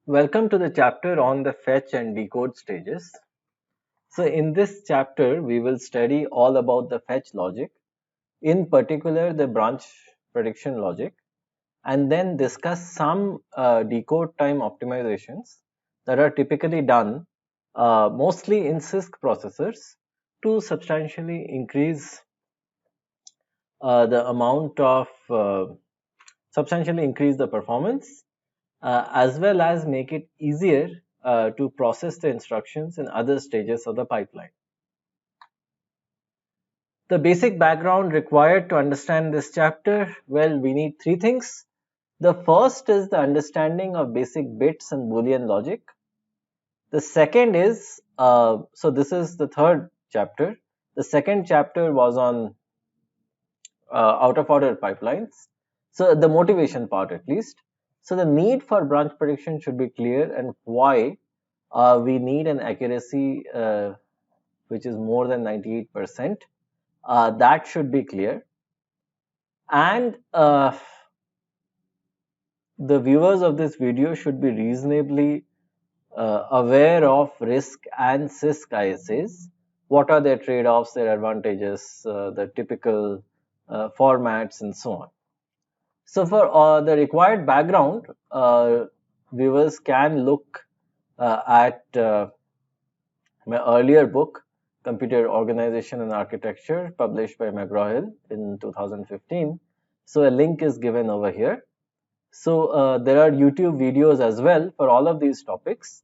Welcome to the chapter on the fetch and decode stages. So in this chapter, we will study all about the fetch logic, in particular the branch prediction logic, and then discuss some decode time optimizations that are typically done mostly in CISC processors to the amount of substantially increase the performance as well as make it easier to process the instructions in other stages of the pipeline. The basic background required to understand this chapter, well, we need three things. The first is the understanding of basic bits and Boolean logic. The second is, so this is the third chapter. The second chapter was on out of order pipelines. So the motivation part at least. So the need for branch prediction should be clear and why we need an accuracy which is more than 98%. That should be clear. And the viewers of this video should be reasonably aware of RISC and CISC ISAs. What are their trade-offs, their advantages, the typical formats, and so on. So for the required background, viewers can look at my earlier book, Computer Organization and Architecture, published by McGraw-Hill in 2015. So a link is given over here. So there are YouTube videos as well for all of these topics.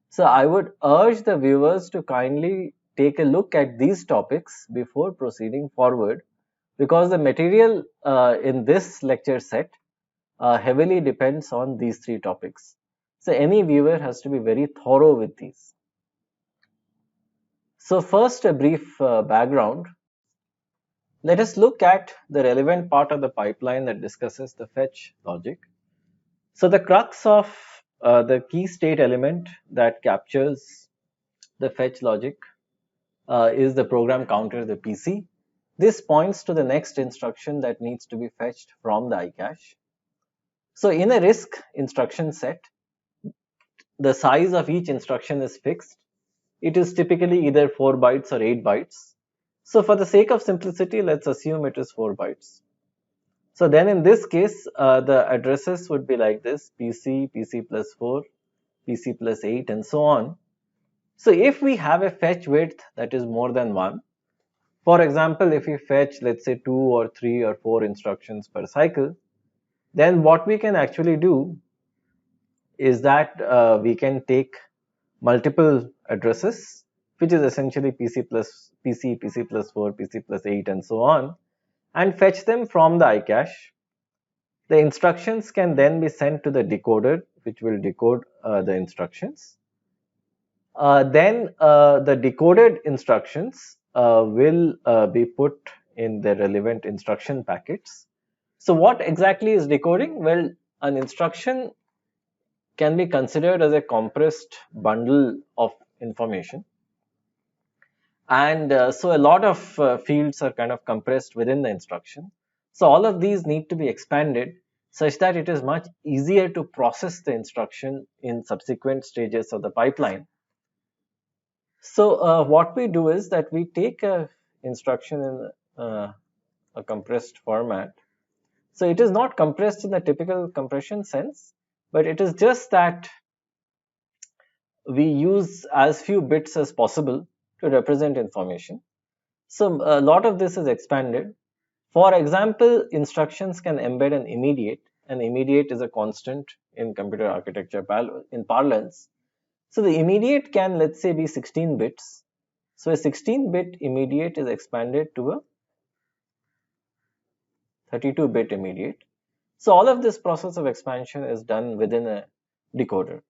So I would urge the viewers to kindly take a look at these topics before proceeding forward, because the material in this lecture set heavily depends on these three topics. So any viewer has to be very thorough with these. So first, a brief background. Let us look at the relevant part of the pipeline that discusses the fetch logic. So the crux of the key state element that captures the fetch logic is the program counter, the PC. This points to the next instruction that needs to be fetched from the iCache. So in a RISC instruction set, the size of each instruction is fixed. It is typically either 4 bytes or 8 bytes. So for the sake of simplicity, let's assume it is 4 bytes. So then in this case, the addresses would be like this: PC, PC plus 4, PC plus 8, and so on. So if we have a fetch width that is more than 1, for example, if we fetch, let's say 2 or 3 or 4 instructions per cycle, then what we can actually do is that we can take multiple addresses, which is essentially PC plus PC, PC plus 4, PC plus 8, and so on, and fetch them from the iCache. The instructions can then be sent to the decoder, which will decode the instructions. Then the decoded instructions will be put in the relevant instruction packets. So what exactly is decoding? Well, an instruction can be considered as a compressed bundle of information. And so a lot of fields are kind of compressed within the instruction. So all of these need to be expanded such that it is much easier to process the instruction in subsequent stages of the pipeline. So what we do is that we take a instruction in a compressed format. So it is not compressed in the typical compression sense, but it is just that we use as few bits as possible to represent information. So a lot of this is expanded. For example, instructions can embed an immediate. An immediate is a constant in computer architecture in parlance. So the immediate can, let's say, be 16 bits. So a 16-bit immediate is expanded to a 32-bit immediate. So all of this process of expansion is done within a decoder.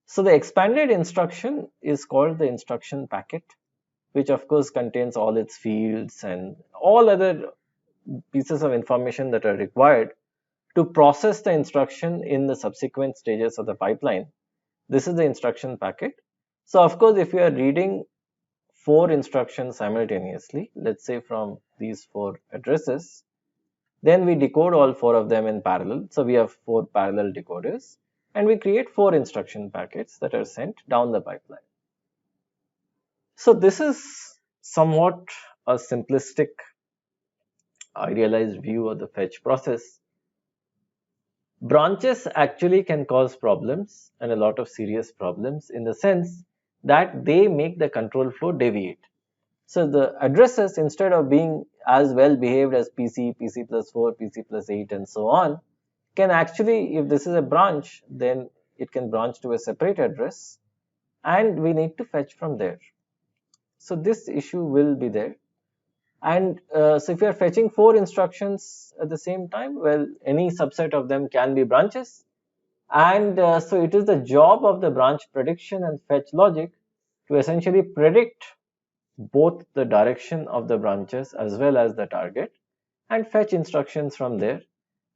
So the expanded instruction is called the instruction packet, which of course contains all its fields and all other pieces of information that are required to process the instruction in the subsequent stages of the pipeline. This is the instruction packet. So of course, if you are reading 4 instructions simultaneously, let's say from these 4 addresses, then we decode all 4 of them in parallel. So we have 4 parallel decoders. and we create 4 instruction packets that are sent down the pipeline. So this is somewhat a simplistic idealized view of the fetch process. Branches actually can cause problems, and a lot of serious problems, in the sense that they make the control flow deviate. So the addresses, instead of being as well behaved as PC, PC plus 4, PC plus 8 and so on, can actually, if this is a branch, then it can branch to a separate address and we need to fetch from there. So this issue will be there. And so if you are fetching 4 instructions at the same time, well, any subset of them can be branches. And so it is the job of the branch prediction and fetch logic to essentially predict both the direction of the branches as well as the target and fetch instructions from there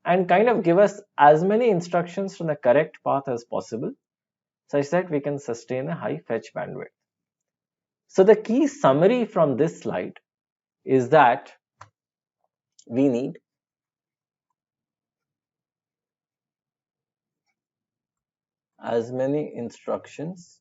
and kind of give us as many instructions from the correct path as possible such that we can sustain a high fetch bandwidth. So the key summary from this slide is that we need as many instructions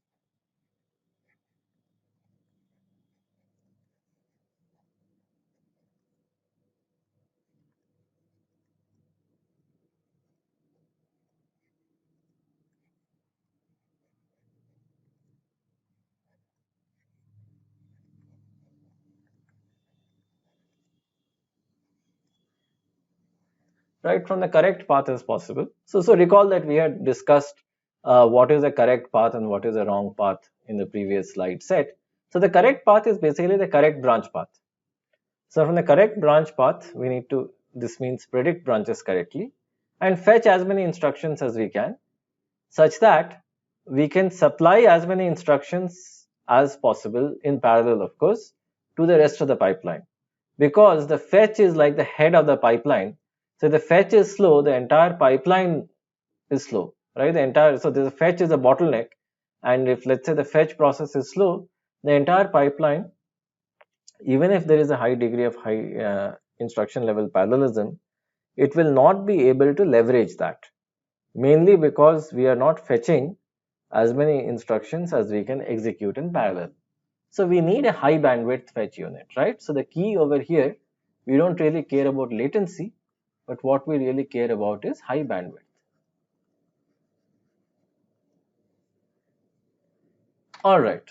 right from the correct path as possible. So recall that we had discussed what is the correct path and what is the wrong path in the previous slide set. So the correct path is basically the correct branch path. So from the correct branch path, we need to, this means predict branches correctly and fetch as many instructions as we can, such that we can supply as many instructions as possible in parallel, of course, to the rest of the pipeline. Because the fetch is like the head of the pipeline. So the fetch is slow, the entire pipeline is slow, right? So the fetch is a bottleneck. And if, let's say, the fetch process is slow, the entire pipeline, even if there is a high degree of instruction level parallelism, it will not be able to leverage that, mainly because we are not fetching as many instructions as we can execute in parallel. So we need a high bandwidth fetch unit, right? So the key over here, we don't really care about latency, but what we really care about is high bandwidth. All right.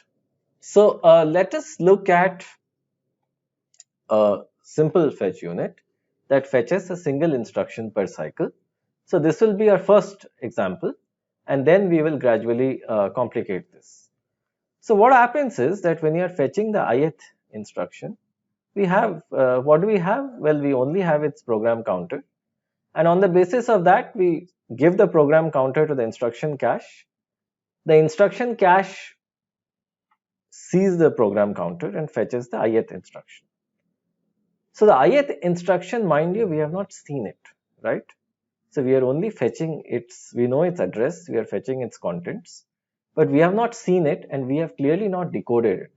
So let us look at a simple fetch unit that fetches a single instruction per cycle. So this will be our first example, and then we will gradually complicate this. So what happens is that when you are fetching the ith instruction, we have, what do we have? Well, we only have its program counter. And on the basis of that, we give the program counter to the instruction cache. The instruction cache sees the program counter and fetches the ith instruction. So the ith instruction, mind you, we have not seen it, right? So we are only fetching its, we know its address, we are fetching its contents, but we have not seen it and we have clearly not decoded it.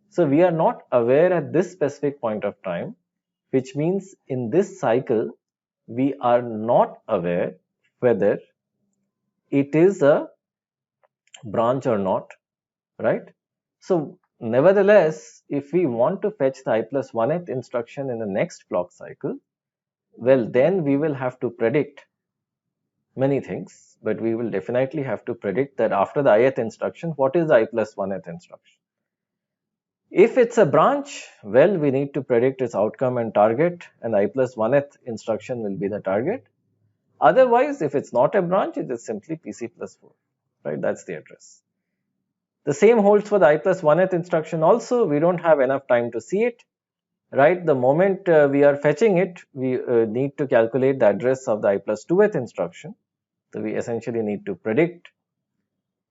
So we are not aware at this specific point of time, which means in this cycle, we are not aware whether it is a branch or not, right? So nevertheless, if we want to fetch the I plus 1th instruction in the next clock cycle, well, then we will have to predict many things, but we will definitely have to predict that after the ith instruction, what is the I plus 1th instruction? If it's a branch, well, we need to predict its outcome and target, and I plus 1th instruction will be the target. Otherwise, if it's not a branch, it is simply PC plus 4, right? That's the address. The same holds for the I plus 1th instruction also. We don't have enough time to see it, right? The moment we are fetching it, we need to calculate the address of the I plus 2th instruction. So we essentially need to predict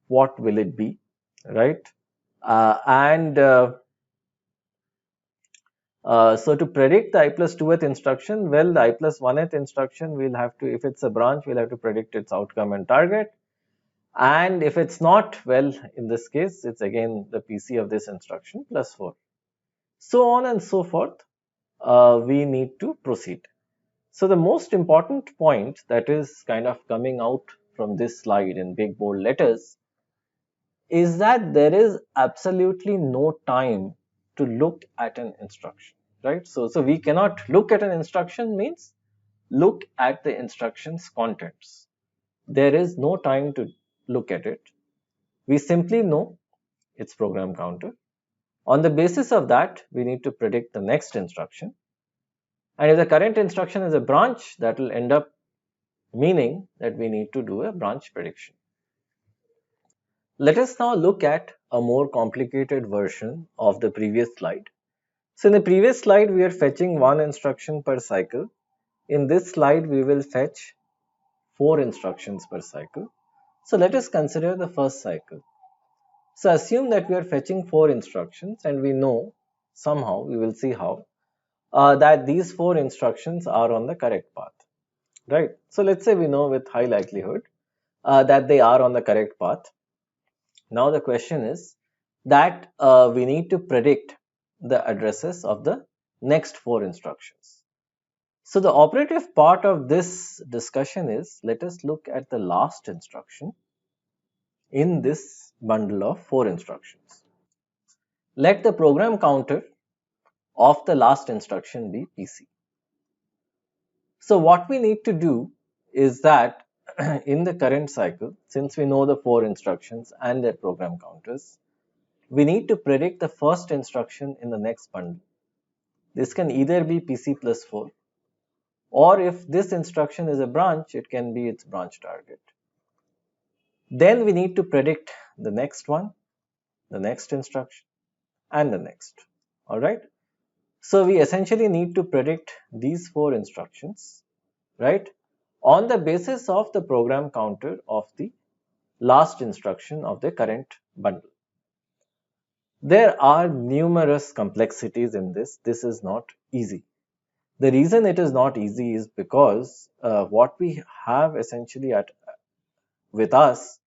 what will it be, right? So to predict the I plus 2th instruction, well, the I plus 1th instruction, we'll have to, if it's a branch, we'll have to predict its outcome and target. And if it's not, well, in this case, it's again the PC of this instruction plus 4. So on and so forth, we need to proceed. So the most important point that is kind of coming out from this slide in big bold letters is that there is absolutely no time to look at an instruction, right? So we cannot look at an instruction means look at the instruction's contents. There is no time to look at it. We simply know its program counter. On the basis of that, we need to predict the next instruction. And if the current instruction is a branch, that will end up meaning that we need to do a branch prediction. Let us now look at a more complicated version of the previous slide. So in the previous slide, we are fetching one instruction per cycle. In this slide, we will fetch 4 instructions per cycle. So let us consider the first cycle. So assume that we are fetching 4 instructions and we know somehow, we will see how, that these 4 instructions are on the correct path, right? So let's say we know with high likelihood that they are on the correct path. Now the question is that we need to predict the addresses of the next 4 instructions. So the operative part of this discussion is, let us look at the last instruction in this bundle of 4 instructions. Let the program counter of the last instruction be PC. So what we need to do is that in the current cycle, since we know the 4 instructions and their program counters, we need to predict the first instruction in the next bundle. This can either be PC plus 4, or if this instruction is a branch, it can be its branch target. Then we need to predict the next one, the next instruction, and the next. Alright. So we essentially need to predict these 4 instructions, right, on the basis of the program counter of the last instruction of the current bundle. There are numerous complexities in this. This is not easy. The reason it is not easy is because what we have essentially with us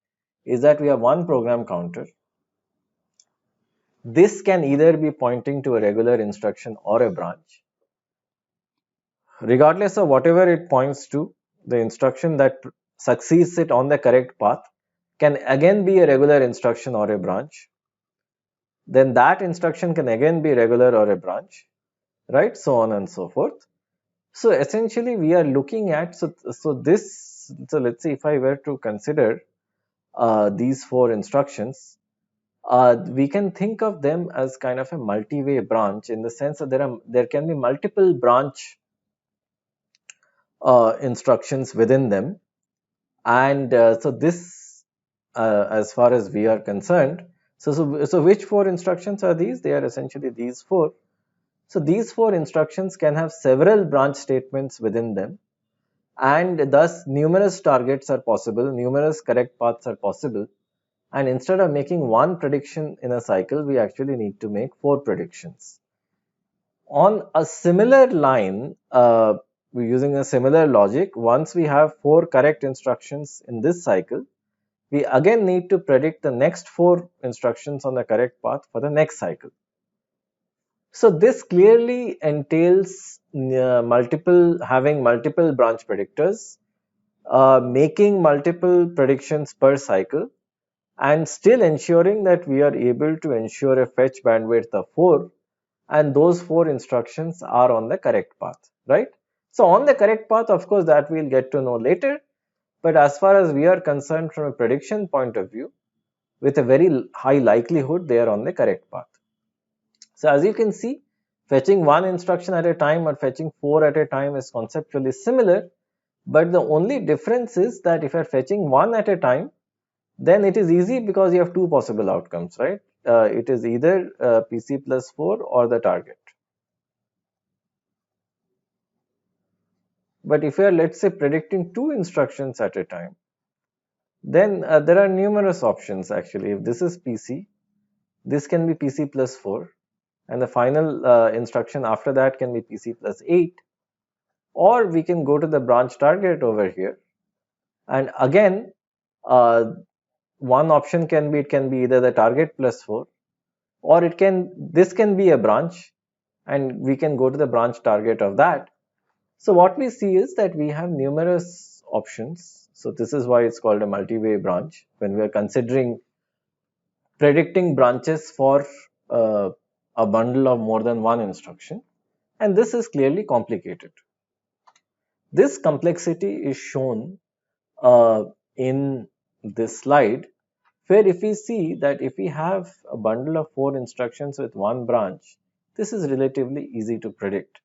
is that we have one program counter. This can either be pointing to a regular instruction or a branch. Regardless of whatever it points to, the instruction that succeeds it on the correct path can again be a regular instruction or a branch. Then that instruction can again be regular or a branch, right? So on and so forth. So essentially we are looking at, so let's say if I were to consider these 4 instructions, we can think of them as kind of a multi-way branch, in the sense that there can be multiple branch instructions within them. And so this, as far as we are concerned, so which 4 instructions are these? They are essentially these 4. So these 4 instructions can have several branch statements within them, and thus numerous targets are possible, numerous correct paths are possible. And instead of making one prediction in a cycle, we actually need to make 4 predictions. On a similar line, we're using a similar logic. Once we have 4 correct instructions in this cycle, we again need to predict the next 4 instructions on the correct path for the next cycle. So this clearly entails having multiple branch predictors, making multiple predictions per cycle, and still ensuring that we are able to ensure a fetch bandwidth of 4, and those 4 instructions are on the correct path, right? So on the correct path, of course, that we'll get to know later, but as far as we are concerned from a prediction point of view, with a very high likelihood they are on the correct path. So as you can see, fetching one instruction at a time or fetching 4 at a time is conceptually similar, but the only difference is that if you are fetching 1 at a time, then it is easy because you have 2 possible outcomes, right? It is either PC plus 4 or the target. But if you are, let's say, predicting 2 instructions at a time, then there are numerous options actually. If this is PC, this can be PC plus 4, and the final instruction after that can be PC plus 8, or we can go to the branch target over here, and again one option can be, it can be either the target plus 4, or this can be a branch, and we can go to the branch target of that. So what we see is that we have numerous options. So this is why it's called a multi-way branch when we are considering predicting branches for uh, a bundle of more than one instruction, and this is clearly complicated. This complexity is shown in this slide, where if we see that if we have a bundle of 4 instructions with one branch, this is relatively easy to predict.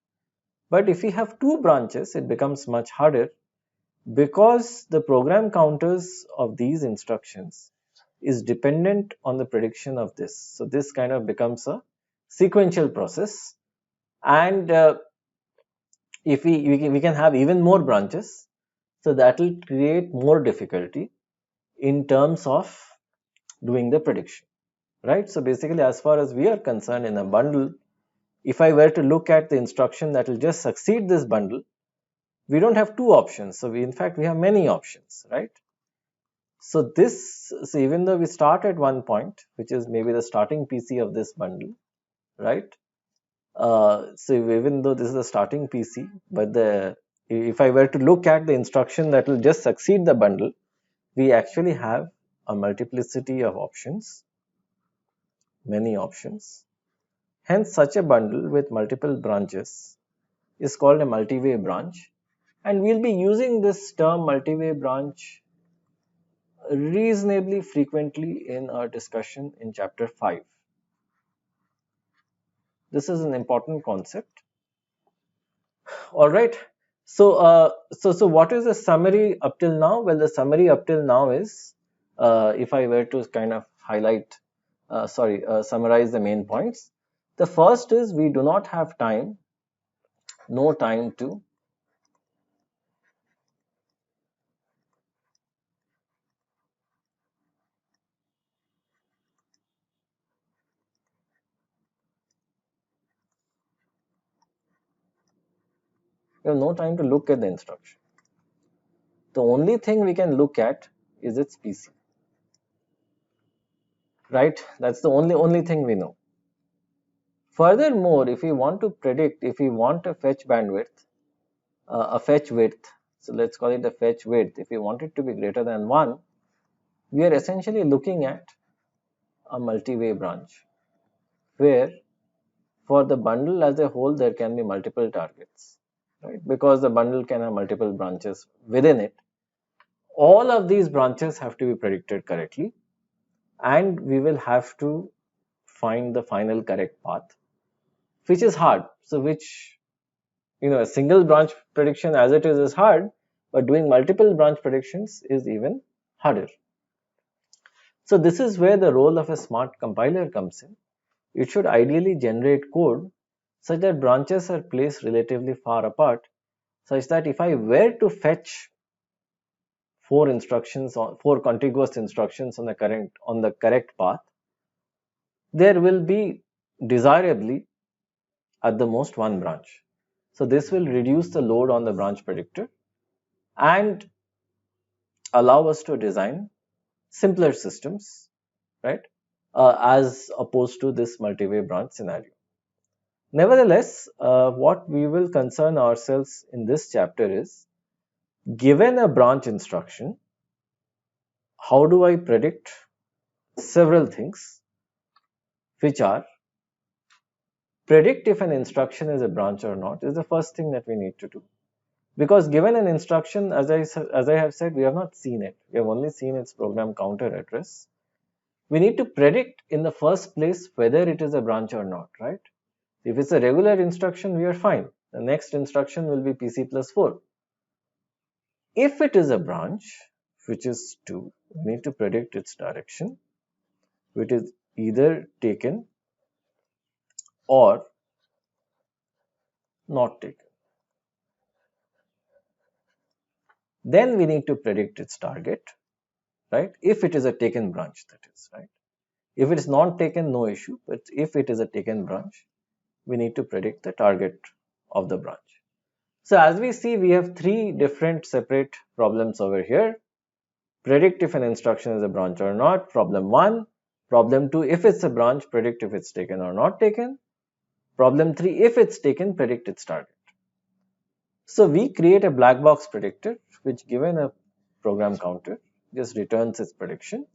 But if we have 2 branches, it becomes much harder because the program counters of these instructions is dependent on the prediction of this. So this kind of becomes a sequential process, and if we can have even more branches, so that will create more difficulty in terms of doing the prediction, right? So basically, as far as we are concerned in a bundle, if I were to look at the instruction that will just succeed this bundle, we don't have 2 options. So in fact we have many options, right? So even though we start at one point, which is maybe the starting PC of this bundle, right? So even though this is the starting PC, but if I were to look at the instruction that will just succeed the bundle, we actually have a multiplicity of options, many options. Hence, such a bundle with multiple branches is called a multi-way branch, and we'll be using this term multi-way branch reasonably frequently in our discussion in chapter 5. This is an important concept. All right. So what is the summary up till now? Well, the summary up till now is, if I were to kind of summarize the main points. The first is we do not have time, no time to we have no time to look at the instruction. The only thing we can look at is its PC, right? That's the only thing we know. Furthermore, if we want to predict, if we want a fetch bandwidth, a fetch width, so let's call it a fetch width, if we want it to be greater than 1, we are essentially looking at a multi-way branch, where for the bundle as a whole there can be multiple targets, right? Because the bundle can have multiple branches within it. All of these branches have to be predicted correctly, and we will have to find the final correct path, which is hard. So which, a single branch prediction as it is hard, but doing multiple branch predictions is even harder. So this is where the role of a smart compiler comes in. It should ideally generate code such that branches are placed relatively far apart, such that if I were to fetch 4 contiguous instructions on the correct path, there will be desirably at the most 1 branch. So this will reduce the load on the branch predictor and allow us to design simpler systems, right? As opposed to this multi-way branch scenario. Nevertheless, what we will concern ourselves in this chapter is, given a branch instruction, how do I predict several things, which are predict if an instruction is a branch or not is the first thing that we need to do. Because given an instruction, as I have said, we have not seen it. We have only seen its program counter address. We need to predict in the first place whether it is a branch or not, right? If it's a regular instruction, we are fine. The next instruction will be PC plus 4. If it is a branch, which is 2, we need to predict its direction, which is either taken or not taken. Then we need to predict its target, right? If it is a taken branch, that is, right? If it is not taken, no issue. But if it is a taken branch, we need to predict the target of the branch. So as we see, we have 3 different separate problems over here. Predict if an instruction is a branch or not, problem 1. Problem 2, if it's a branch, predict if it's taken or not taken. Problem 3, if it's taken, predict its target. So we create a black box predictor, which given a program counter just returns its prediction,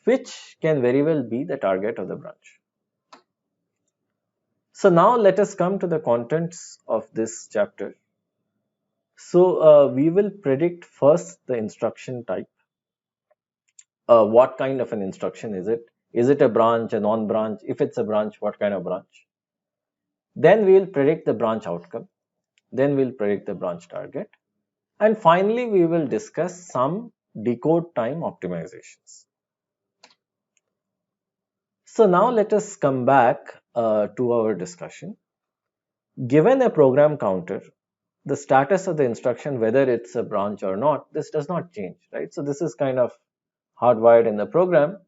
which can very well be the target of the branch. So now let us come to the contents of this chapter. So we will predict first the instruction type. What kind of an instruction is it? Is it a branch, a non-branch? If it's a branch, what kind of branch? Then we will predict the branch outcome. Then we'll predict the branch target. And finally, we will discuss some decode time optimizations. So now let us come back to our discussion. Given a program counter, the status of the instruction, whether it's a branch or not, this does not change, right? So this is kind of hardwired in the program,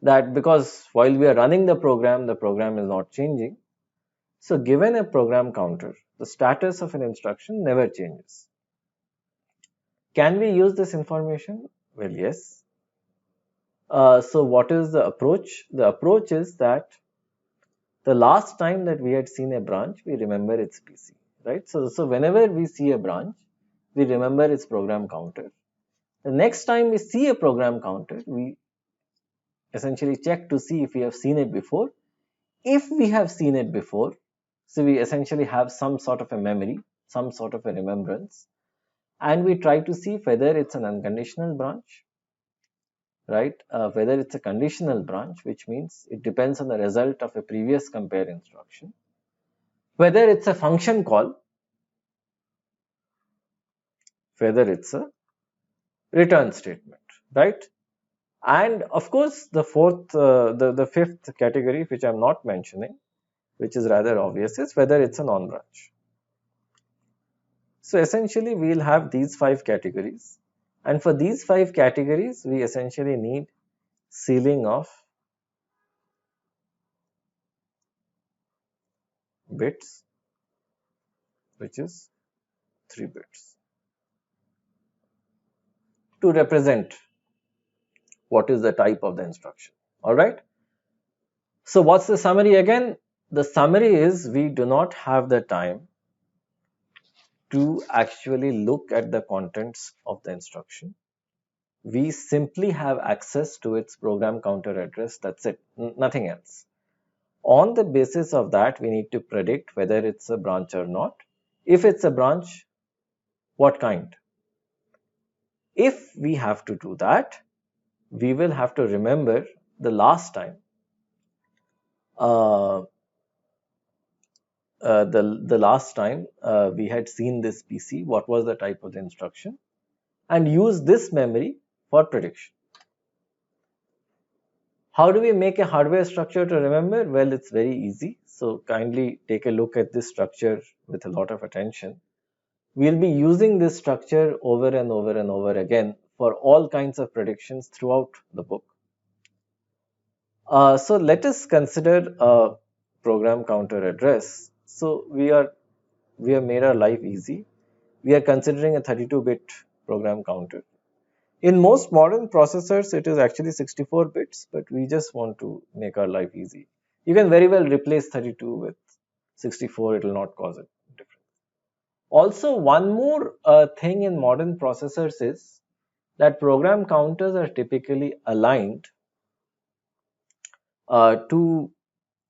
that because while we are running the program is not changing. So given a program counter, the status of an instruction never changes. Can we use this information? Well, yes. So what is the approach? The approach is that the last time that we had seen a branch, we remember its PC, right? So whenever we see a branch, we remember its program counter. The next time we see a program counter, we essentially check to see if we have seen it before. If we have seen it before, so we essentially have some sort of a memory, some sort of a remembrance, and we try to see whether it's an unconditional branch, right? Whether it's a conditional branch, which means it depends on the result of a previous compare instruction, whether it's a function call, whether it's a return statement, right? And of course, the fifth category, which I'm not mentioning, which is rather obvious, is whether it's a non-branch. So essentially, we'll have these 5 categories, and for these 5 categories, we essentially need ceiling of bits, which is 3 bits, to represent what is the type of the instruction. All right. So what's the summary again? The summary is we do not have the time to actually look at the contents of the instruction. We simply have access to its program counter address. That's it, nothing else. On the basis of that, we need to predict whether it's a branch or not. If it's a branch, what kind? If we have to do that, we will have to remember the last time the last time we had seen this PC, what was the type of the instruction, and use this memory for prediction. How do we make a hardware structure to remember? Well, it's very easy. So kindly take a look at this structure with a lot of attention. We'll be using this structure over and over and over again for all kinds of predictions throughout the book. So let us consider a program counter address. So we have made our life easy. We are considering a 32-bit program counter. In most modern processors, it is actually 64 bits, but we just want to make our life easy. You can very well replace 32 with 64, it will not cause a difference. Also, one more thing in modern processors is that program counters are typically aligned to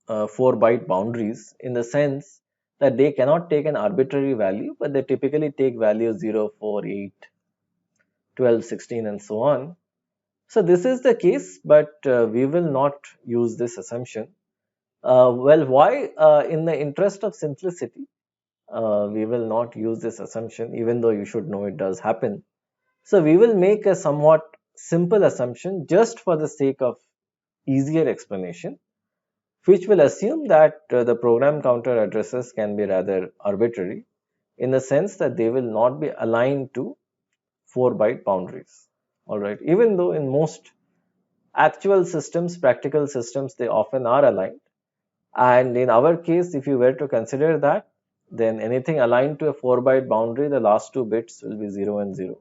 4-byte boundaries, in the sense that they cannot take an arbitrary value, but they typically take values 0, 4, 8, 12, 16 and so on. So this is the case, but we will not use this assumption. Well, why? In the interest of simplicity, we will not use this assumption, even though you should know it does happen. So we will make a somewhat simple assumption just for the sake of easier explanation, which will assume that the program counter addresses can be rather arbitrary, in the sense that they will not be aligned to 4-byte boundaries. All right, even though in most actual systems, practical systems, they often are aligned. And in our case, if you were to consider that, then anything aligned to a 4-byte boundary, the last 2 bits will be 0 and 0.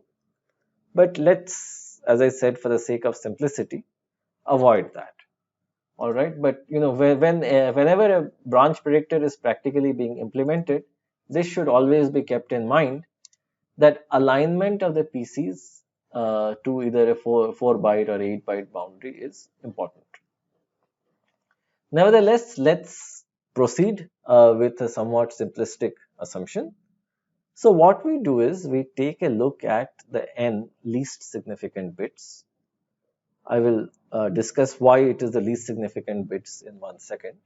But let's, as I said, for the sake of simplicity, avoid that. All right, but whenever a branch predictor is practically being implemented, this should always be kept in mind, that alignment of the PCs to either a 4 byte or 8 byte boundary is important. Nevertheless, let's proceed with a somewhat simplistic assumption. So what we do is we take a look at the n least significant bits. I will discuss why it is the least significant bits in 1 second.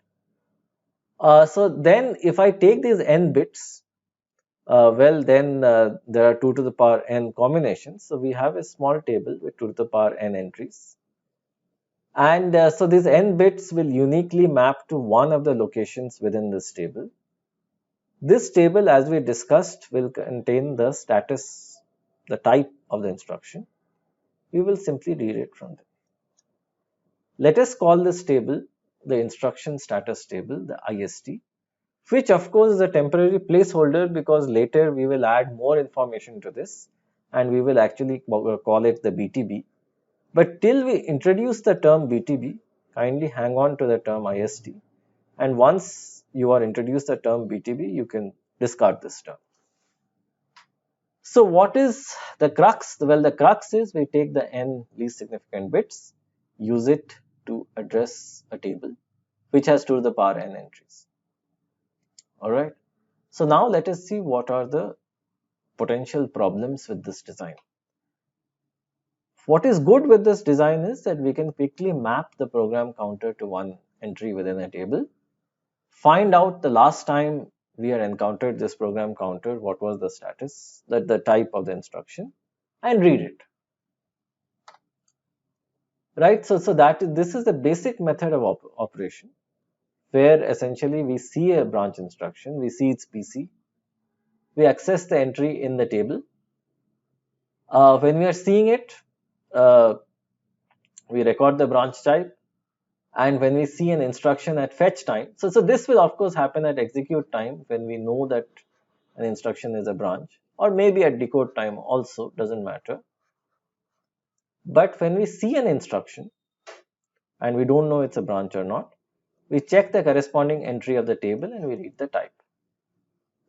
So then if I take these n bits, well then there are 2 to the power n combinations. So we have a small table with 2 to the power n entries. And so these n bits will uniquely map to one of the locations within this table. This table, as we discussed, will contain the status, the type of the instruction. We will simply read it from there. Let us call this table the instruction status table, the IST, which of course is a temporary placeholder because later we will add more information to this and we will actually call it the BTB. But till we introduce the term BTB, kindly hang on to the term IST, and once you are introduced the term BTB, you can discard this term. So what is the crux? Well, the crux is we take the n least significant bits, use it to address a table which has 2 to the power n entries. Alright. So now let us see what are the potential problems with this design. What is good with this design is that we can quickly map the program counter to one entry within a table, find out the last time we had encountered this program counter, what was the status, the type of the instruction, and read it. Right, so this is the basic method of operation, where essentially we see a branch instruction, we see its PC, we access the entry in the table. When we are seeing it, we record the branch type, and when we see an instruction at fetch time, so this will of course happen at execute time when we know that an instruction is a branch, or maybe at decode time also, doesn't matter. But when we see an instruction and we don't know it's a branch or not, we check the corresponding entry of the table and we read the type.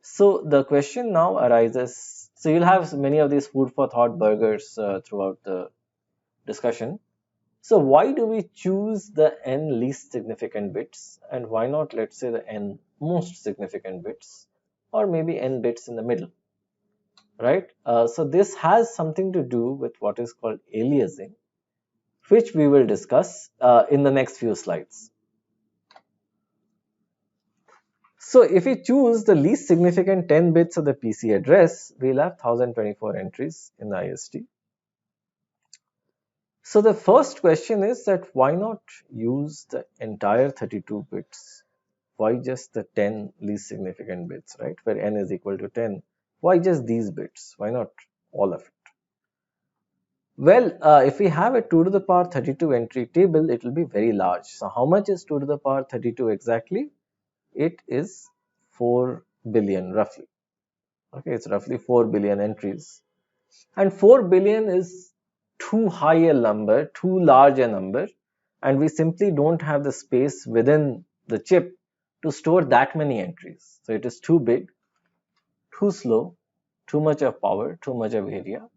So the question now arises, so you'll have many of these food for thought burgers throughout the discussion. So why do we choose the n least significant bits, and why not, let's say, the n most significant bits, or maybe n bits in the middle, right? So this has something to do with what is called aliasing, which we will discuss in the next few slides. So if we choose the least significant 10 bits of the PC address, we'll have 1024 entries in the IST. So the first question is that why not use the entire 32 bits? Why just the 10 least significant bits, right? Where n is equal to 10. Why just these bits? Why not all of it? Well, if we have a 2 to the power 32 entry table, it will be very large. So how much is 2 to the power 32 exactly? It is 4 billion roughly. Okay, it's roughly 4 billion entries. And 4 billion is too high a number, too large a number, and we simply don't have the space within the chip to store that many entries. So it is too big, too slow, too much of power, too much of area.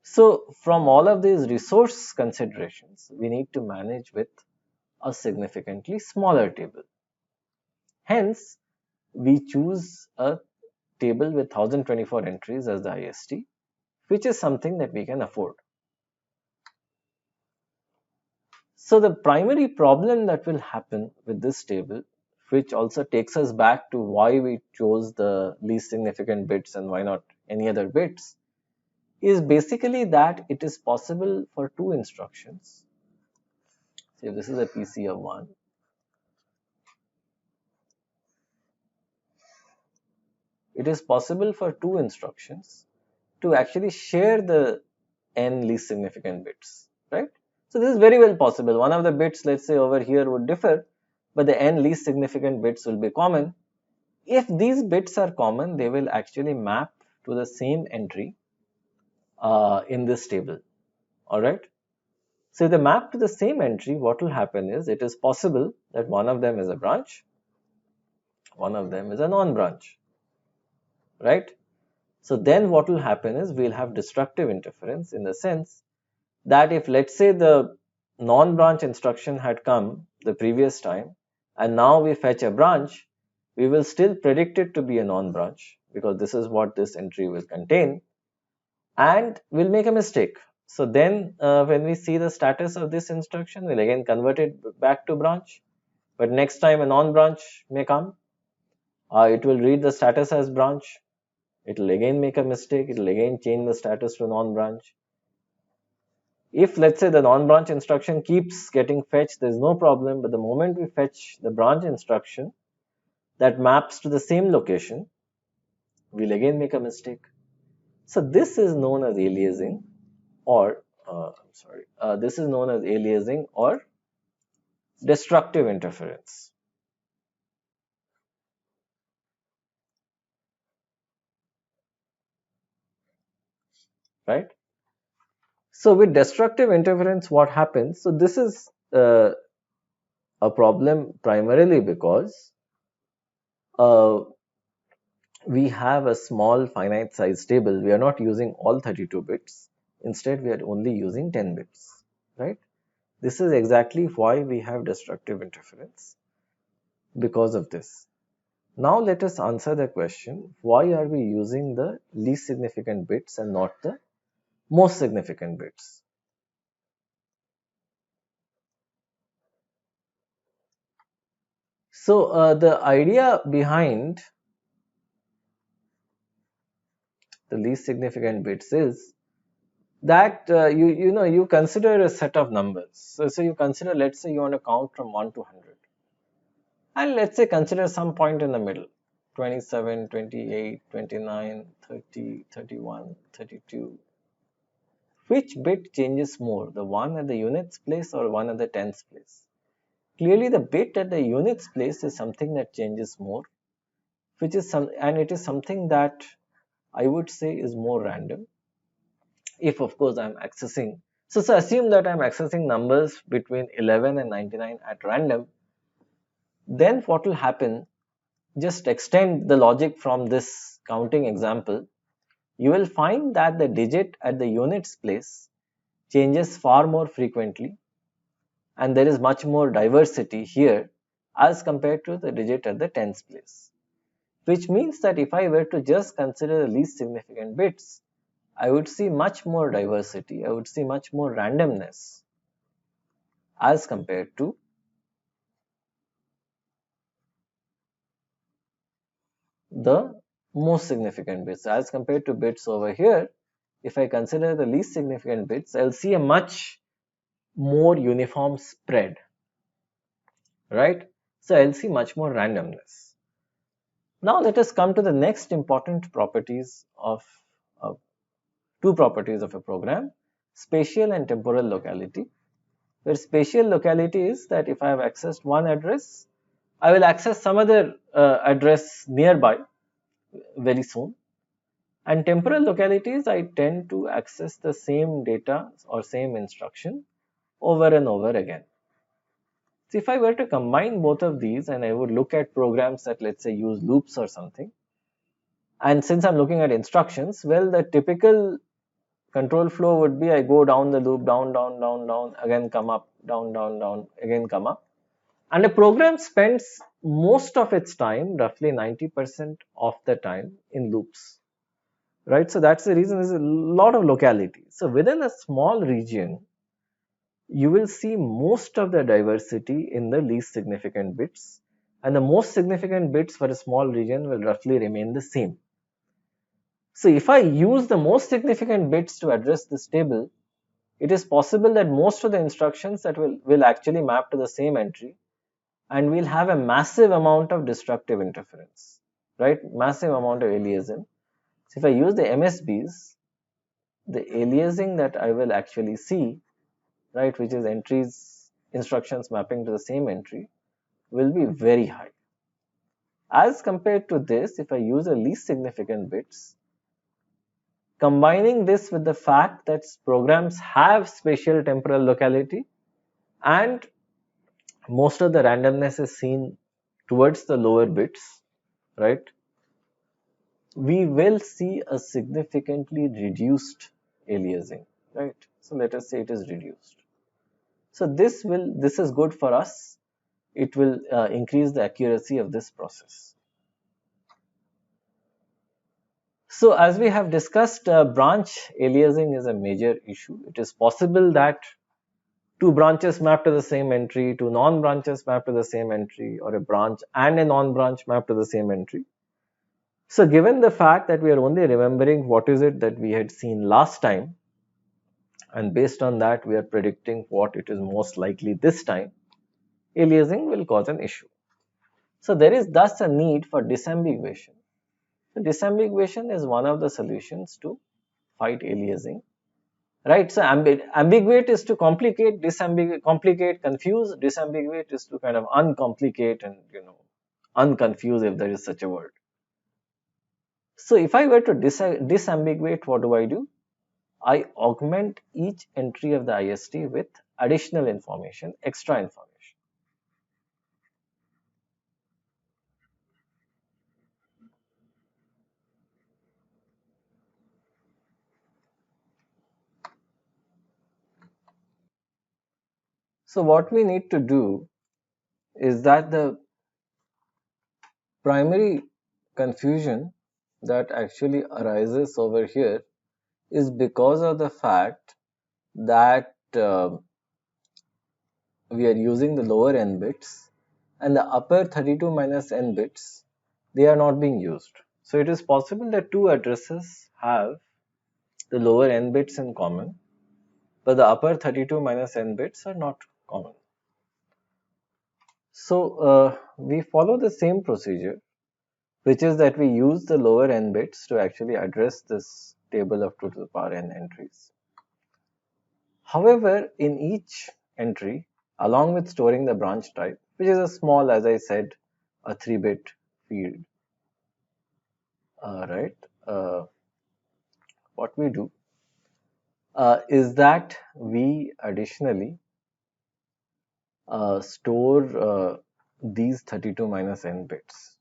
So from all of these resource considerations, we need to manage with a significantly smaller table. Hence, we choose a table with 1024 entries as the IST, which is something that we can afford. So the primary problem that will happen with this table, which also takes us back to why we chose the least significant bits and why not any other bits, is basically that it is possible for two instructions. Say this is a PC of 1. It is possible for two instructions to actually share the n least significant bits, right? So this is very well possible. One of the bits, let's say over here, would differ, but the n least significant bits will be common. If these bits are common, they will actually map to the same entry in this table. Alright. So if they map to the same entry, what will happen is it is possible that one of them is a branch, one of them is a non-branch. Right. So then what will happen is we'll have destructive interference in the sense that if, let's say, the non-branch instruction had come the previous time and now we fetch a branch, we will still predict it to be a non-branch because this is what this entry will contain, and we'll make a mistake. So then when we see the status of this instruction, we'll again convert it back to branch. But next time a non-branch may come, it will read the status as branch. It will again make a mistake. It will again change the status to non-branch. If, let's say, the non-branch instruction keeps getting fetched, there's no problem. But the moment we fetch the branch instruction that maps to the same location, we'll again make a mistake. So this is known as aliasing, or this is known as aliasing or destructive interference. Right? So with destructive interference, what happens? So this is a problem primarily because we have a small finite size table. We are not using all 32 bits. Instead, we are only using 10 bits, right? This is exactly why we have destructive interference, because of this. Now let us answer the question, why are we using the least significant bits and not the most significant bits? So the idea behind the least significant bits is that you consider a set of numbers. So you consider, let's say you want to count from 1 to 100, and let's say consider some point in the middle, 27, 28, 29, 30, 31, 32. Which bit changes more, the one at the units place or one at the tens place? Clearly the bit at the units place is something that changes more, which is and it is something that I would say is more random. If of course I'm accessing, so assume that I'm accessing numbers between 11 and 99 at random, then what will happen, just extend the logic from this counting example, you will find that the digit at the units place changes far more frequently, and there is much more diversity here as compared to the digit at the tens place. Which means that if I were to just consider the least significant bits, I would see much more diversity, I would see much more randomness as compared to the most significant bits. As compared to bits over here, if I consider the least significant bits, I'll see a much more uniform spread, right? So I'll see much more randomness. Now let us come to the next important properties of two properties of a program, spatial and temporal locality. Where spatial locality is that if I have accessed one address, I will access some other address nearby very soon. And temporal localities, I tend to access the same data or same instruction over and over again. So if I were to combine both of these and I would look at programs that, let's say, use loops or something, and since I'm looking at instructions, well, the typical control flow would be I go down the loop, down, down, down, down, again come up, down, down, down, again come up. And a program spends most of its time, roughly 90% of the time, in loops, right? So that's the reason there's a lot of locality. So within a small region, you will see most of the diversity in the least significant bits, and the most significant bits for a small region will roughly remain the same. So if I use the most significant bits to address this table, it is possible that most of the instructions that will actually map to the same entry, and we'll have a massive amount of destructive interference, right? Massive amount of aliasing. So if I use the MSBs, the aliasing that I will actually see, right, which is entries, instructions mapping to the same entry, will be very high. As compared to this, if I use the least significant bits, combining this with the fact that programs have spatial temporal locality and most of the randomness is seen towards the lower bits, right? we will see a significantly reduced aliasing, right? So let us say it is reduced. So this is good for us. It will increase the accuracy of this process. So as we have discussed, branch aliasing is a major issue. It is possible that two branches map to the same entry, two non-branches map to the same entry, or a branch and a non-branch map to the same entry. So given the fact that we are only remembering what is it that we had seen last time, and based on that we are predicting what it is most likely this time, aliasing will cause an issue. So there is thus a need for disambiguation. So disambiguation is one of the solutions to fight aliasing, right? So ambiguate is to complicate, complicate, confuse. Disambiguate is to kind of uncomplicate and unconfuse, if there is such a word. So if I were to disambiguate, what do? I augment each entry of the IST with additional information, extra information. So what we need to do is that the primary confusion that actually arises over here is because of the fact that we are using the lower n bits, and the upper 32 minus n bits, they are not being used. So it is possible that two addresses have the lower n bits in common, but the upper 32 minus n bits are not common. So we follow the same procedure, which is that we use the lower n bits to actually address this table of 2 to the power n entries. However, in each entry, along with storing the branch type, which is a small, as I said, a 3-bit field, right? What we do is that we additionally store these 32 minus n bits,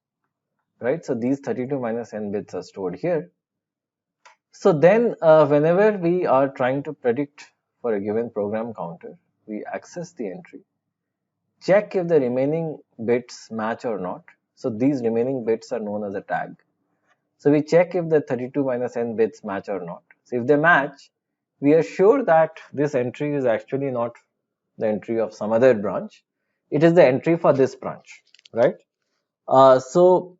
right? So these 32 minus n bits are stored here. So then whenever we are trying to predict for a given program counter, we access the entry, check if the remaining bits match or not. So these remaining bits are known as a tag. So we check if the 32 minus n bits match or not. So if they match, we are sure that this entry is actually not the entry of some other branch. It is the entry for this branch, right? So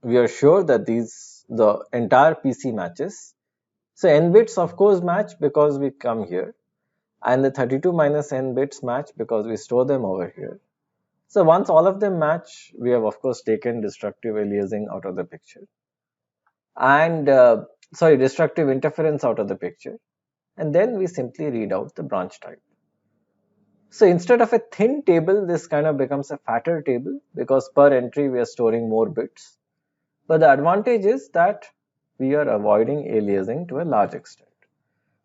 we are sure that the entire PC matches. So n bits of course match because we come here, and the 32 minus n bits match because we store them over here. So once all of them match, we have of course taken destructive aliasing out of the picture, and destructive interference out of the picture, and then we simply read out the branch type. So instead of a thin table, this kind of becomes a fatter table because per entry we are storing more bits. But the advantage is that we are avoiding aliasing to a large extent.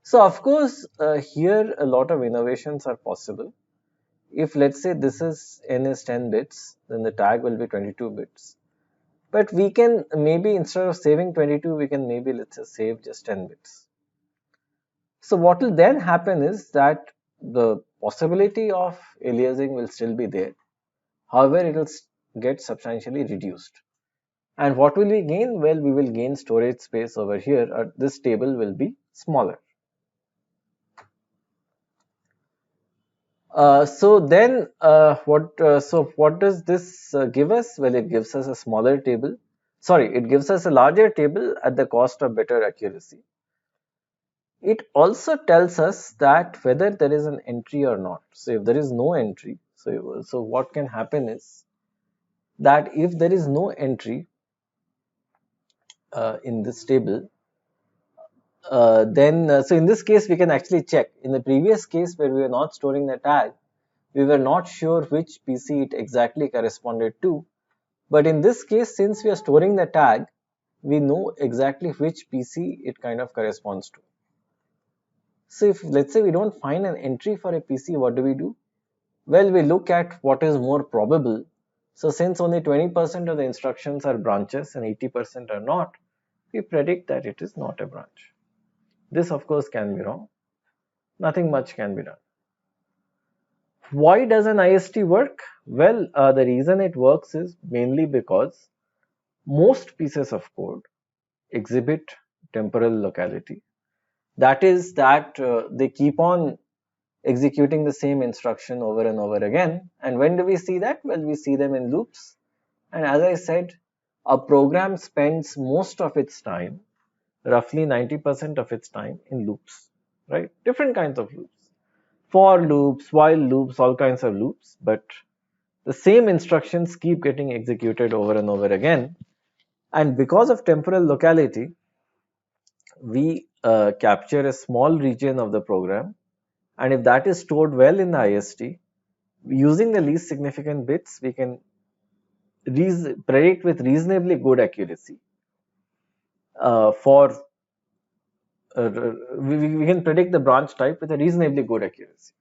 So of course, here a lot of innovations are possible. If let's say this is n is 10 bits, then the tag will be 22 bits. But we can maybe, instead of saving 22, we can maybe, let's say, save just 10 bits. So what will then happen is that the possibility of aliasing will still be there. However, it will get substantially reduced. And what will we gain? Well, we will gain storage space over here. This table will be smaller. So then what does this give us? Well, it gives us a smaller table. Sorry, it gives us a larger table at the cost of better accuracy. It also tells us that whether there is an entry or not. So if there is no entry, so what can happen is that if there is no entry in this table, so in this case we can actually check. In the previous case where we were not storing the tag, we were not sure which PC it exactly corresponded to. But in this case, since we are storing the tag, we know exactly which PC it kind of corresponds to. So if let's say we don't find an entry for a PC, what do? Well, we look at what is more probable. So since only 20% of the instructions are branches and 80% are not, we predict that it is not a branch. This of course can be wrong. Nothing much can be done. Why does an IST work? Well, the reason it works is mainly because most pieces of code exhibit temporal locality. That is that they keep on executing the same instruction over and over again. And when do we see that? Well, we see them in loops. And as I said, a program spends most of its time, roughly 90% of its time, in loops, right? Different kinds of loops. For loops, while loops, all kinds of loops, but the same instructions keep getting executed over and over again. And because of temporal locality, we capture a small region of the program, and if that is stored well in the IST, using the least significant bits, we can predict with reasonably good accuracy we can predict the branch type with a reasonably good accuracy,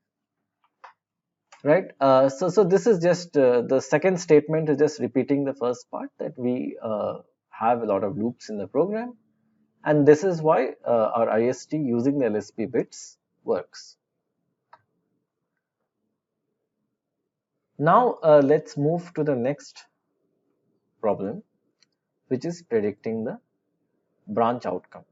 right? So this is just the second statement is just repeating the first part, that we have a lot of loops in the program, and this is why our IST using the LSB bits works. Now let's move to the next problem, which is predicting the branch outcome.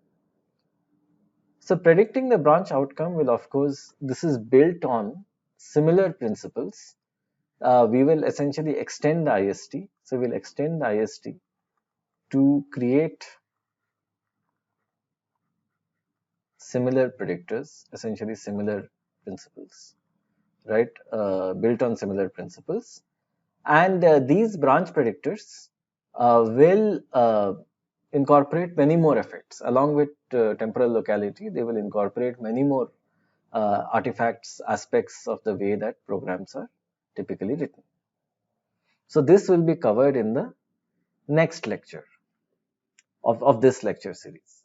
So predicting the branch outcome will, of course, this is built on similar principles. We will essentially extend the IST. So we'll extend the IST to create similar predictors, essentially similar principles, right? Built on similar principles. And these branch predictors will incorporate many more effects. Along with temporal locality, they will incorporate many more artifacts, aspects of the way that programs are typically written. So this will be covered in the next lecture of this lecture series.